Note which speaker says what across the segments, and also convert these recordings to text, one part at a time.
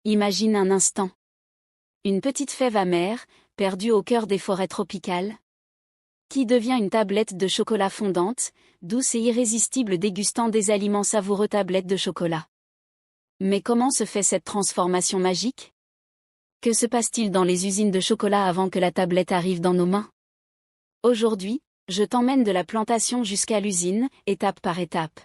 Speaker 1: Imagine un instant. Une petite fève amère, perdue au cœur des forêts tropicales, qui devient une tablette de chocolat fondante, douce et irrésistible dégustant des aliments savoureux. Tablette de chocolat. Mais comment se fait cette transformation magique? Que se passe-t-il dans les usines de chocolat avant que la tablette arrive dans nos mains? Aujourd'hui, je t'emmène de la plantation jusqu'à l'usine, étape par étape.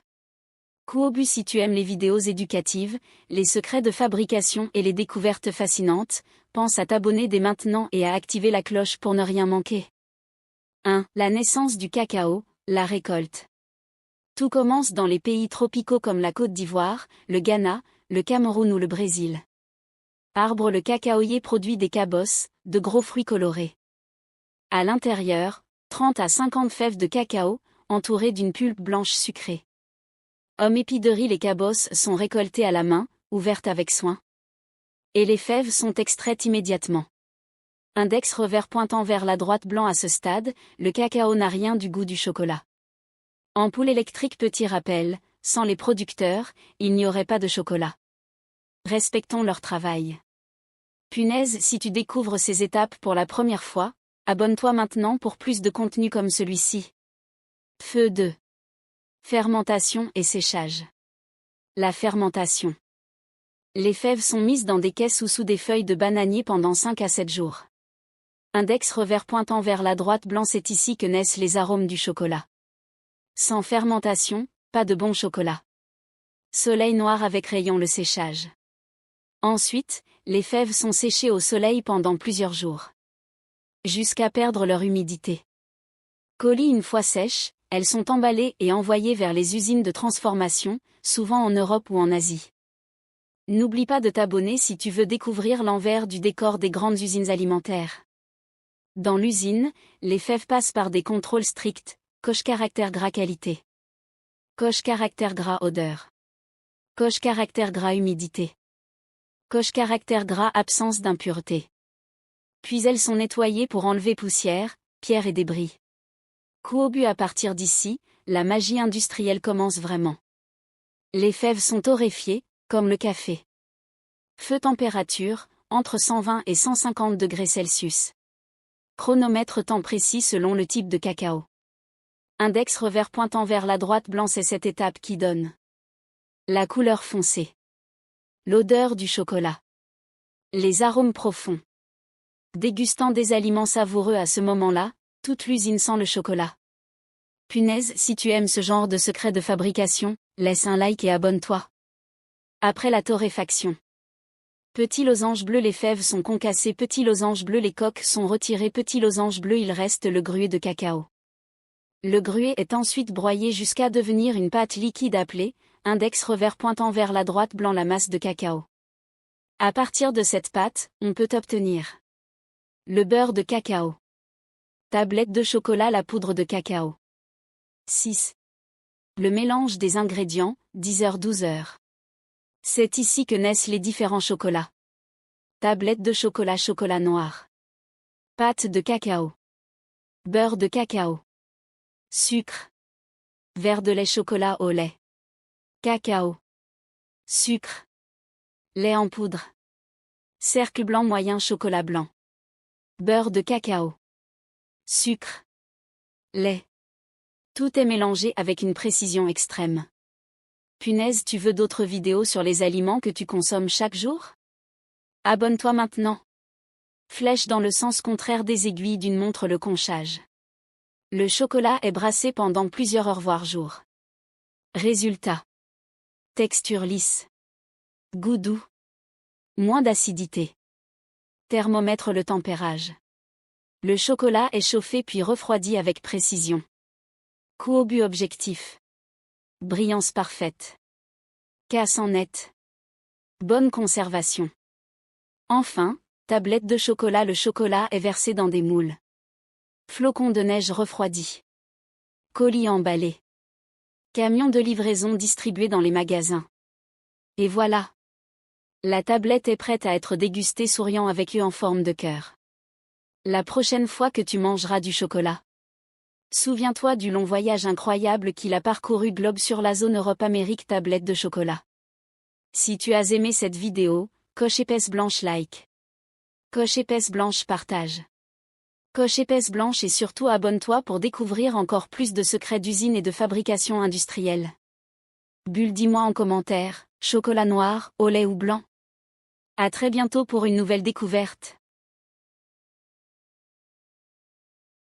Speaker 1: Kuobu. Si tu aimes les vidéos éducatives, les secrets de fabrication et les découvertes fascinantes, pense à t'abonner dès maintenant et à activer la cloche pour ne rien manquer. 1. La naissance du cacao, la récolte. Tout commence dans les pays tropicaux comme la Côte d'Ivoire, le Ghana, le Cameroun ou le Brésil. Arbre. Le cacaoyer produit des cabosses, de gros fruits colorés. À l'intérieur, 30 à 50 fèves de cacao, entourées d'une pulpe blanche sucrée. Homme. Épiderie. Les cabosses sont récoltées à la main, ouvertes avec soin. Et les fèves sont extraites immédiatement. Index. Revers pointant vers la droite. Blanc. À ce stade, le cacao n'a rien du goût du chocolat. Ampoule électrique. Petit rappel, sans les producteurs, il n'y aurait pas de chocolat. Respectons leur travail. Punaise. Si tu découvres ces étapes pour la première fois, abonne-toi maintenant pour plus de contenu comme celui-ci. Feu 2. Fermentation et séchage. La fermentation. Les fèves sont mises dans des caisses ou sous des feuilles de bananier pendant 5 à 7 jours. Index. Revers pointant vers la droite. Blanc. C'est ici que naissent les arômes du chocolat. Sans fermentation, pas de bon chocolat. Soleil. Noir avec rayon. Le séchage. Ensuite, les fèves sont séchées au soleil pendant plusieurs jours. Jusqu'à perdre leur humidité. Colis. Une fois sèches, elles sont emballées et envoyées vers les usines de transformation, souvent en Europe ou en Asie. N'oublie pas de t'abonner si tu veux découvrir l'envers du décor des grandes usines alimentaires. Dans l'usine, les fèves passent par des contrôles stricts, coche caractère gras qualité. Coche caractère gras odeur. Coche caractère gras humidité. Coche caractère gras absence d'impureté. Puis elles sont nettoyées pour enlever poussière, pierre et débris. Kuobu. À partir d'ici, la magie industrielle commence vraiment. Les fèves sont torréfiées, comme le café. Feu. Température, entre 120 et 150 degrés Celsius. Chronomètre. Temps précis selon le type de cacao. Index. Revers pointant vers la droite. Blanc. C'est cette étape qui donne la couleur foncée. L'odeur du chocolat. Les arômes profonds. Dégustant des aliments savoureux à ce moment-là, toute l'usine sent le chocolat. Punaise. Si tu aimes ce genre de secret de fabrication, laisse un like et abonne-toi. Après la torréfaction. Petit losange bleu. Les fèves sont concassées. Petit losange bleu. Les coques sont retirées. Petit losange bleu. Il reste le gruet de cacao. Le gruet est ensuite broyé jusqu'à devenir une pâte liquide appelée, index. Revers pointant vers la droite. Blanc. La masse de cacao. À partir de cette pâte, on peut obtenir le beurre de cacao. Tablette de chocolat. La poudre de cacao. 6. Le mélange des ingrédients, 10h-12h. C'est ici que naissent les différents chocolats. Tablette de chocolat. Chocolat noir. Pâte de cacao. Beurre de cacao. Sucre. Verre de lait. Chocolat au lait. Cacao. Sucre. Lait en poudre. Cercle blanc moyen. Chocolat blanc. Beurre de cacao. Sucre. Lait. Tout est mélangé avec une précision extrême. Punaise. Tu veux d'autres vidéos sur les aliments que tu consommes chaque jour? Abonne-toi maintenant. Flèche dans le sens contraire des aiguilles d'une montre. Le conchage. Le chocolat est brassé pendant plusieurs heures voire jours. Résultat. Texture lisse. Goût doux. Moins d'acidité. Thermomètre. Le tempérage. Le chocolat est chauffé puis refroidi avec précision. Kuobu. Objectif. Brillance parfaite. Cassant net. Bonne conservation. Enfin, tablette de chocolat. Le chocolat est versé dans des moules. Flocons de neige refroidis. Colis emballés. Camion de livraison distribué dans les magasins. Et voilà. La tablette est prête à être dégustée souriant avec eux en forme de cœur. La prochaine fois que tu mangeras du chocolat, souviens-toi du long voyage incroyable qu'il a parcouru globe sur la zone Europe-Amérique. Tablette de chocolat. Si tu as aimé cette vidéo, Coche épaisse blanche like. Coche épaisse blanche partage. Coche épaisse blanche et surtout abonne-toi pour découvrir encore plus de secrets d'usine et de fabrication industrielle. Bulle, dis-moi en commentaire, chocolat noir, au lait ou blanc? À très bientôt pour une nouvelle découverte.